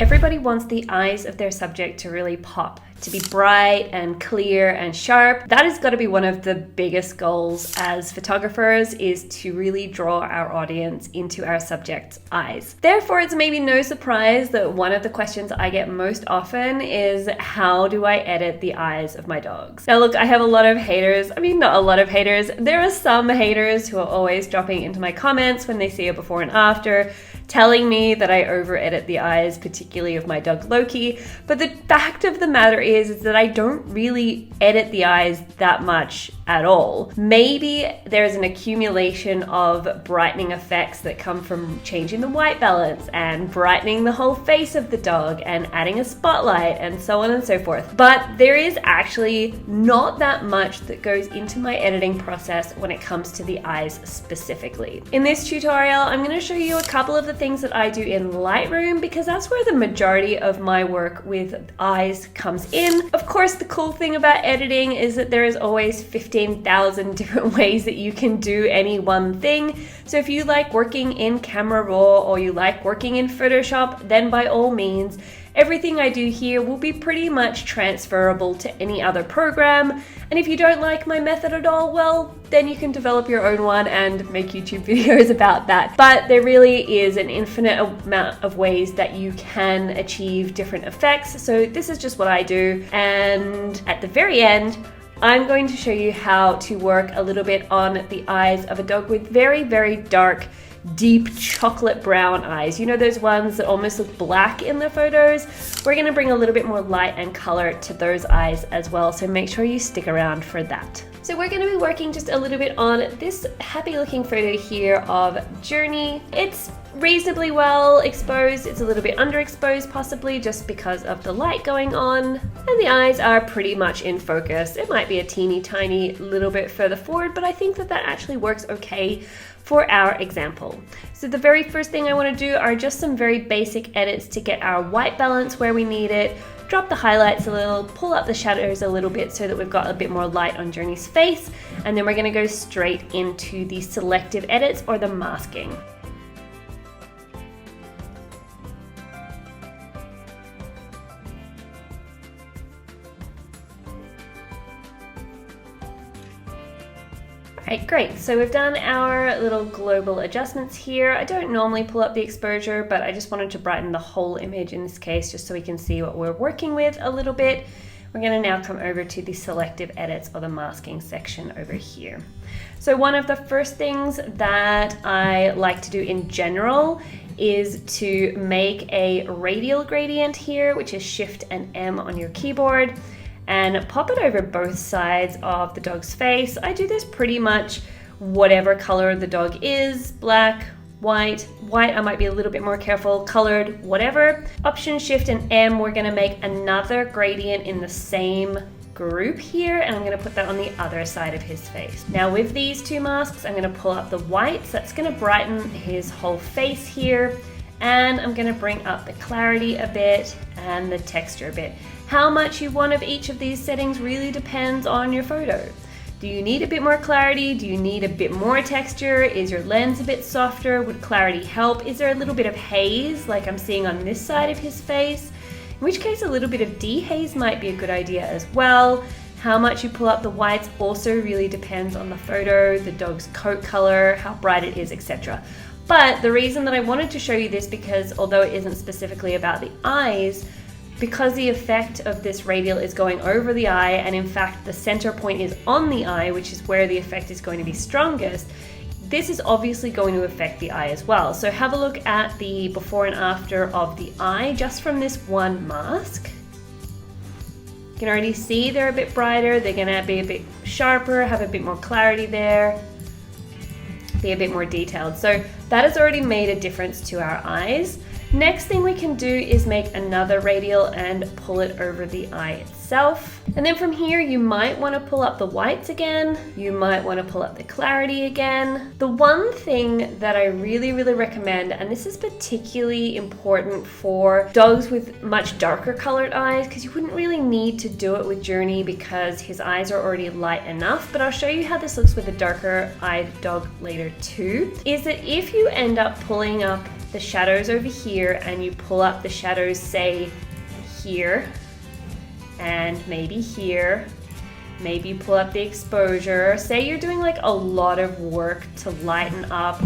Everybody wants the eyes of their subject to really pop, to be bright and clear and sharp. That has got to be one of the biggest goals as photographers, is to really draw our audience into our subject's eyes. Therefore, it's maybe no surprise that one of the questions I get most often is, how do I edit the eyes of my dogs? Now look, I have a lot of haters. I mean, not a lot of haters. There are some haters who are always dropping into my comments when they see a before and after, telling me that I over edit the eyes, particularly of my dog Loki. But the fact of the matter is that I don't really edit the eyes that much at all. Maybe there's an accumulation of brightening effects that come from changing the white balance and brightening the whole face of the dog and adding a spotlight and so on and so forth. But there is actually not that much that goes into my editing process when it comes to the eyes specifically. In this tutorial, I'm going to show you a couple of the things that I do in Lightroom, because that's where the majority of my work with eyes comes in. Of course, the cool thing about editing is that there is always 15,000 different ways that you can do any one thing. So if you like working in Camera Raw or you like working in Photoshop, then by all means, everything I do here will be pretty much transferable to any other program. And if you don't like my method at all, well, then you can develop your own one and make YouTube videos about that. But there really is an infinite amount of ways that you can achieve different effects. So this is just what I do. And at the very end, I'm going to show you how to work a little bit on the eyes of a dog with very, very dark, deep chocolate brown eyes. You know those ones that almost look black in the photos? We're going to bring a little bit more light and color to those eyes as well, so make sure you stick around for that. So we're going to be working just a little bit on this happy looking photo here of Journey. It's reasonably well exposed. It's a little bit underexposed possibly just because of the light going on, and the eyes are pretty much in focus. It might be a teeny tiny little bit further forward, but I think that that actually works okay for our example. So the very first thing I want to do are just some very basic edits to get our white balance where we need it, drop the highlights a little, pull up the shadows a little bit so that we've got a bit more light on Journey's face, and then we're going to go straight into the selective edits or the masking. Alright, great. So we've done our little global adjustments here. I don't normally pull up the exposure, but I just wanted to brighten the whole image in this case, just so we can see what we're working with a little bit. We're going to now come over to the selective edits or the masking section over here. So one of the first things that I like to do in general is to make a radial gradient here, which is Shift and M on your keyboard, and pop it over both sides of the dog's face. I do this pretty much whatever color the dog is, black, white, I might be a little bit more careful, colored, whatever. Option Shift and M, we're gonna make another gradient in the same group here, and I'm gonna put that on the other side of his face. Now with these two masks, I'm gonna pull up the whites. That's gonna brighten his whole face here. And I'm gonna bring up the clarity a bit and the texture a bit. How much you want of each of these settings really depends on your photo. Do you need a bit more clarity? Do you need a bit more texture? Is your lens a bit softer? Would clarity help? Is there a little bit of haze like I'm seeing on this side of his face? In which case a little bit of dehaze might be a good idea as well. How much you pull up the whites also really depends on the photo, the dog's coat color, how bright it is, etc. But the reason that I wanted to show you this, because although it isn't specifically about the eyes, because the effect of this radial is going over the eye, and in fact the center point is on the eye, which is where the effect is going to be strongest, this is obviously going to affect the eye as well. So have a look at the before and after of the eye just from this one mask. You can already see they're a bit brighter, they're gonna be a bit sharper, have a bit more clarity there, be a bit more detailed. So that has already made a difference to our eyes. Next thing we can do is make another radial and pull it over the eye itself. And then from here, you might want to pull up the whites again. You might want to pull up the clarity again. The one thing that I really recommend, and this is particularly important for dogs with much darker colored eyes, because you wouldn't really need to do it with Journey because his eyes are already light enough, but I'll show you how this looks with a darker eyed dog later too, is that if you end up pulling up the shadows over here and you pull up the shadows, say here and maybe here, maybe you pull up the exposure, say you're doing like a lot of work to lighten up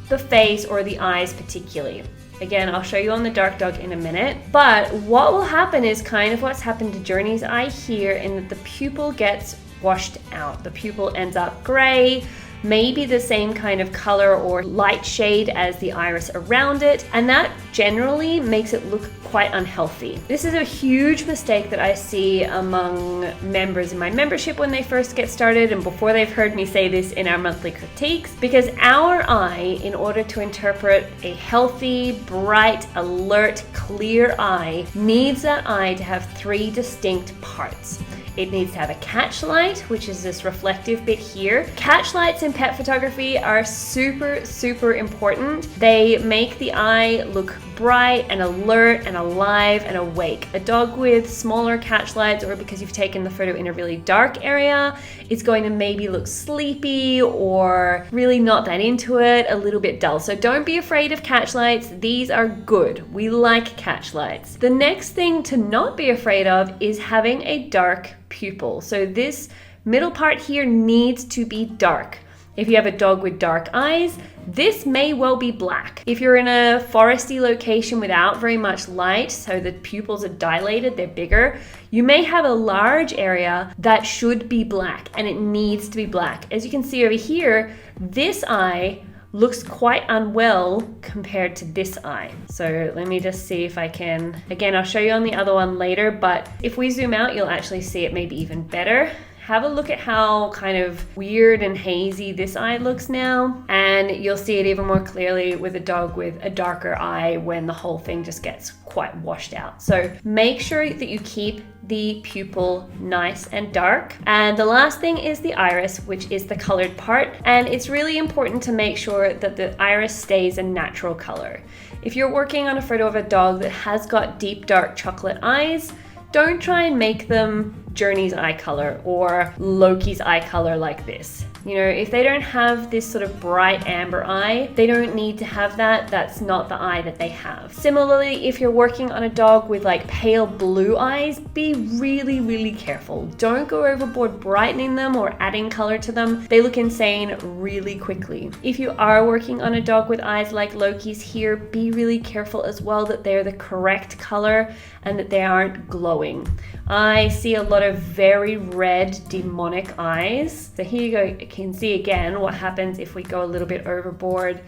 the face or the eyes particularly. Again, I'll show you on the dark dog in a minute, but what will happen is kind of what's happened to Journey's eye here, in that the pupil gets washed out. The pupil ends up gray, maybe the same kind of color or light shade as the iris around it, and that generally makes it look quite unhealthy. This is a huge mistake that I see among members in my membership when they first get started and before they've heard me say this in our monthly critiques, because our eye, in order to interpret a healthy, bright, alert, clear eye, needs that eye to have three distinct parts. It needs to have a catchlight, which is this reflective bit here. Catchlights in pet photography are super, super important. They make the eye look bright and alert and alive and awake. A dog with smaller catchlights, or because you've taken the photo in a really dark area, is going to maybe look sleepy or really not that into it, a little bit dull. So don't be afraid of catchlights. These are good. We like catchlights. The next thing to not be afraid of is having a dark pupil. So this middle part here needs to be dark. If you have a dog with dark eyes, this may well be black. If you're in a foresty location without very much light, so the pupils are dilated, they're bigger, you may have a large area that should be black, and it needs to be black. As you can see over here, this eye looks quite unwell compared to this eye. So let me just see if I can, again, I'll show you on the other one later, but if we zoom out, you'll actually see it maybe even better. Have a look at how kind of weird and hazy this eye looks now, and you'll see it even more clearly with a dog with a darker eye when the whole thing just gets quite washed out. So make sure that you keep the pupil nice and dark. And the last thing is the iris, which is the colored part, and it's really important to make sure that the iris stays a natural color. If you're working on a photo of a dog that has got deep dark chocolate eyes, don't try and make them Journey's eye color or Loki's eye color like this. You know, if they don't have this sort of bright amber eye, they don't need to have that. That's not the eye that they have. Similarly, if you're working on a dog with like pale blue eyes, be really, really careful. Don't go overboard brightening them or adding color to them. They look insane really quickly. If you are working on a dog with eyes like Loki's here, be really careful as well that they're the correct color and that they aren't glowing. I see a lot of very red demonic eyes. So here you go, you can see again what happens if we go a little bit overboard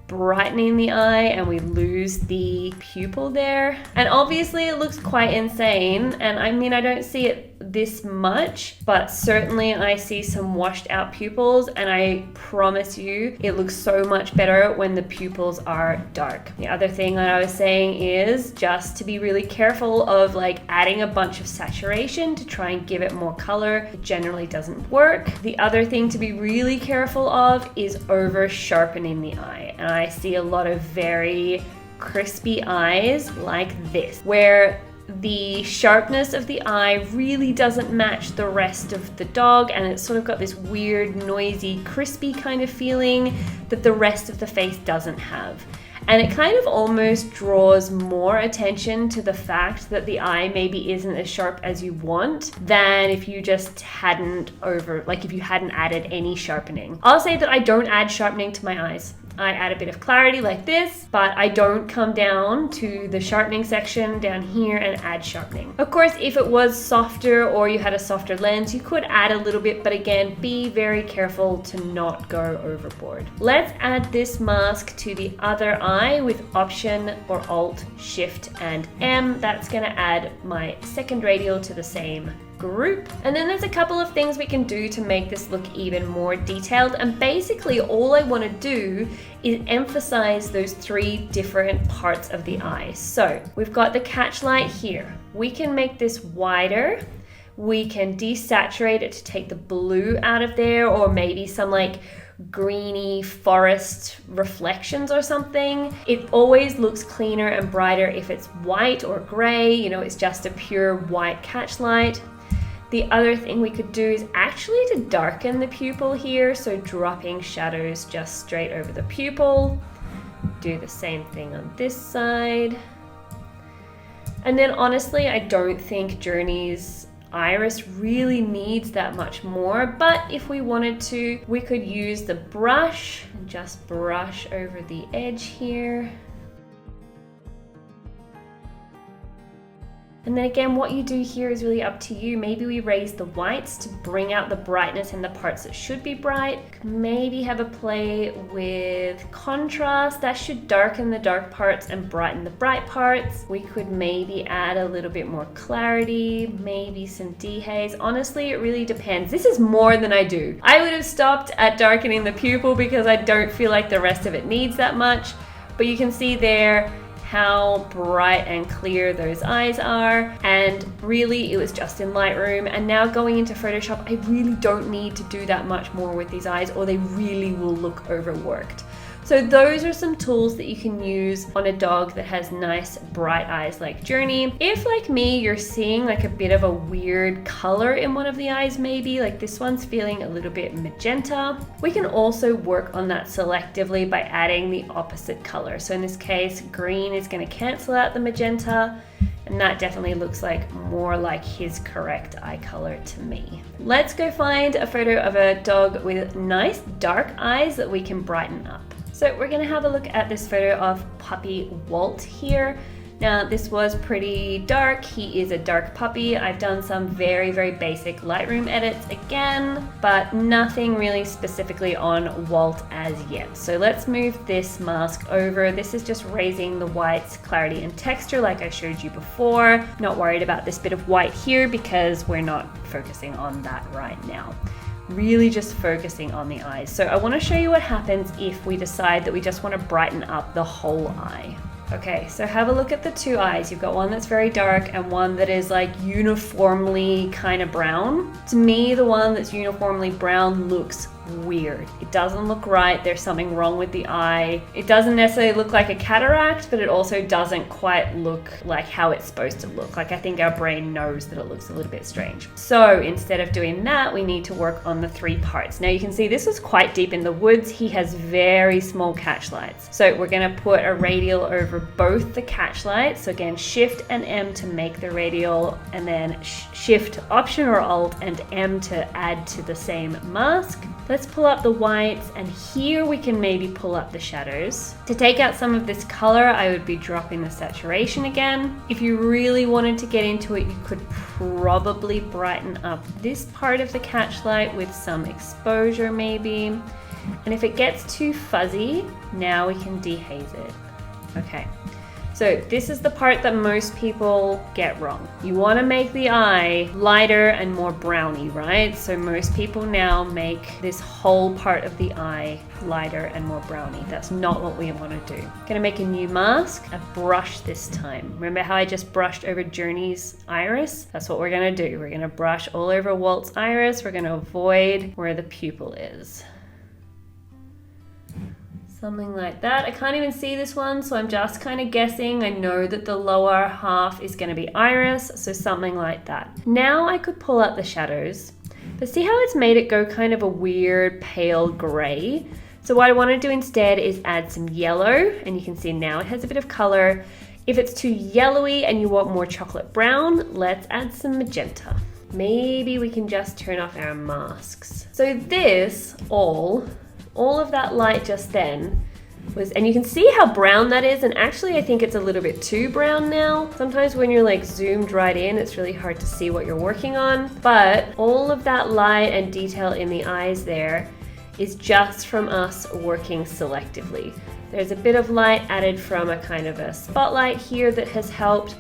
brightening the eye and we lose the pupil there. And obviously it looks quite insane, and I mean, I don't see it this much, but certainly I see some washed out pupils, and I promise you it looks so much better when the pupils are dark. The other thing that I was saying is just to be really careful of like adding a bunch of saturation to try and give it more color. It generally doesn't work. The other thing to be really careful of is over sharpening the eye, and I see a lot of very crispy eyes like this, where the sharpness of the eye really doesn't match the rest of the dog, and it's sort of got this weird, noisy, crispy kind of feeling that the rest of the face doesn't have. And it kind of almost draws more attention to the fact that the eye maybe isn't as sharp as you want than if you just hadn't if you hadn't added any sharpening. I'll say that I don't add sharpening to my eyes. I add a bit of clarity like this, but I don't come down to the sharpening section down here and add sharpening. Of course, if it was softer or you had a softer lens, you could add a little bit, but again, be very careful to not go overboard. Let's add this mask to the other eye with Option or Alt, Shift and M. That's gonna add my second radial to the same group. And then there's a couple of things we can do to make this look even more detailed, and basically all I want to do is emphasize those three different parts of the eye. So we've got the catchlight here. We can make this wider. We can desaturate it to take the blue out of there, or maybe some like greeny forest reflections or something. It always looks cleaner and brighter if it's white or gray, you know, it's just a pure white catchlight. The other thing we could do is actually to darken the pupil here, so dropping shadows just straight over the pupil. Do the same thing on this side. And then honestly, I don't think Journey's iris really needs that much more, but if we wanted to, we could use the brush and just brush over the edge here. And then again, what you do here is really up to you. Maybe we raise the whites to bring out the brightness in the parts that should be bright. Maybe have a play with contrast. That should darken the dark parts and brighten the bright parts. We could maybe add a little bit more clarity, maybe some dehaze. Honestly, it really depends. This is more than I do. I would have stopped at darkening the pupil because I don't feel like the rest of it needs that much. But you can see there how bright and clear those eyes are, and really it was just in Lightroom. And now going into Photoshop, I really don't need to do that much more with these eyes, or they really will look overworked. So those are some tools that you can use on a dog that has nice bright eyes like Journey. If like me, you're seeing like a bit of a weird color in one of the eyes, maybe like this one's feeling a little bit magenta, we can also work on that selectively by adding the opposite color. So in this case, green is going to cancel out the magenta, and that definitely looks like more like his correct eye color to me. Let's go find a photo of a dog with nice dark eyes that we can brighten up. So we're gonna have a look at this photo of puppy Walt here. Now this was pretty dark. He is a dark puppy. I've done some very, very basic Lightroom edits again, but nothing really specifically on Walt as yet. So let's move this mask over. This is just raising the whites, clarity and texture like I showed you before. Not worried about this bit of white here because we're not focusing on that right now. Really just focusing on the eyes. So I want to show you what happens if we decide that we just want to brighten up the whole eye. Okay, so have a look at the two eyes. You've got one that's very dark and one that is like uniformly kind of brown. To me, the one that's uniformly brown looks weird. It doesn't look right. There's something wrong with the eye. It doesn't necessarily look like a cataract, but it also doesn't quite look like how it's supposed to look. Like I think our brain knows that it looks a little bit strange. So instead of doing that, we need to work on the three parts. Now you can see this was quite deep in the woods. He has very small catchlights. So we're going to put a radial over both the catchlights. So again, Shift and M to make the radial, and then Shift, Option or Alt and M to add to the same mask. Let's pull up the whites, and here we can maybe pull up the shadows. To take out some of this color, I would be dropping the saturation again. If you really wanted to get into it, you could probably brighten up this part of the catchlight with some exposure maybe. And if it gets too fuzzy, now we can dehaze it. Okay. So this is the part that most people get wrong. You want to make the eye lighter and more browny, right? So most people now make this whole part of the eye lighter and more browny. That's not what we want to do. Gonna make a new mask, a brush this time. Remember how I just brushed over Journey's iris? That's what we're gonna do. We're gonna brush all over Walt's iris. We're gonna avoid where the pupil is. Something like that. I can't even see this one, so I'm just kind of guessing. I know that the lower half is going to be iris, so something like that. Now I could pull up the shadows, but see how it's made it go kind of a weird pale gray? So what I want to do instead is add some yellow, and you can see now it has a bit of color. If it's too yellowy and you want more chocolate brown, let's add some magenta. Maybe we can just turn off our masks. So this all of that light just then was, and you can see how brown that is, and actually I think it's a little bit too brown now. Sometimes when you're like zoomed right in, it's really hard to see what you're working on, but all of that light and detail in the eyes there is just from us working selectively. There's a bit of light added from a kind of a spotlight here that has helped,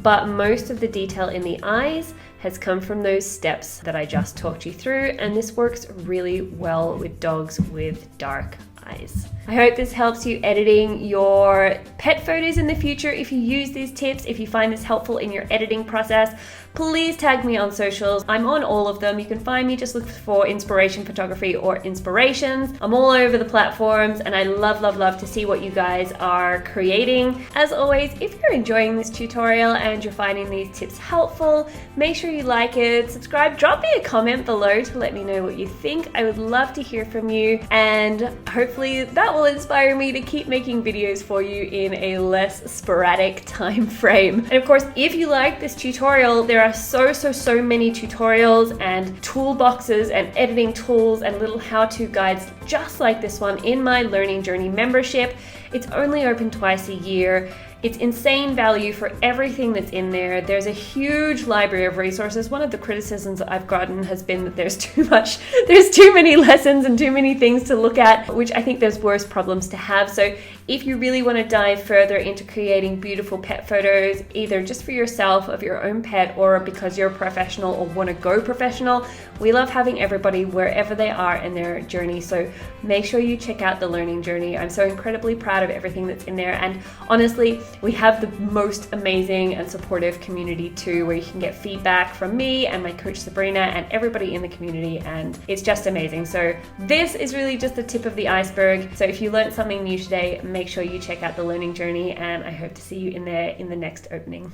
but most of the detail in the eyes has come from those steps that I just talked you through, and this works really well with dogs with dark eyes. I hope this helps you editing your pet photos in the future. If you use these tips, if you find this helpful in your editing process, please tag me on socials. I'm on all of them. You can find me, just look for Inspiration Photography or Inspirations. I'm all over the platforms, and I love, love, love to see what you guys are creating. As always, if you're enjoying this tutorial and you're finding these tips helpful, make sure you like it, subscribe, drop me a comment below to let me know what you think. I would love to hear from you, and hopefully hopefully that will inspire me to keep making videos for you in a less sporadic time frame. And of course, if you like this tutorial, there are so many tutorials and toolboxes and editing tools and little how-to guides just like this one in my Learning Journey membership. It's only open twice a year. It's insane value for everything that's in there. There's a huge library of resources. One of the criticisms that I've gotten has been that there's too many lessons and too many things to look at, which I think there's worse problems to have. So if you really want to dive further into creating beautiful pet photos, either just for yourself of your own pet or because you're a professional or want to go professional, we love having everybody wherever they are in their journey. So make sure you check out the Learning Journey. I'm so incredibly proud of everything that's in there. And honestly, we have the most amazing and supportive community too, where you can get feedback from me and my coach Sabrina and everybody in the community, and it's just amazing. So this is really just the tip of the iceberg. So if you learned something new today, make sure you check out the Learning Journey, and I hope to see you in there in the next opening.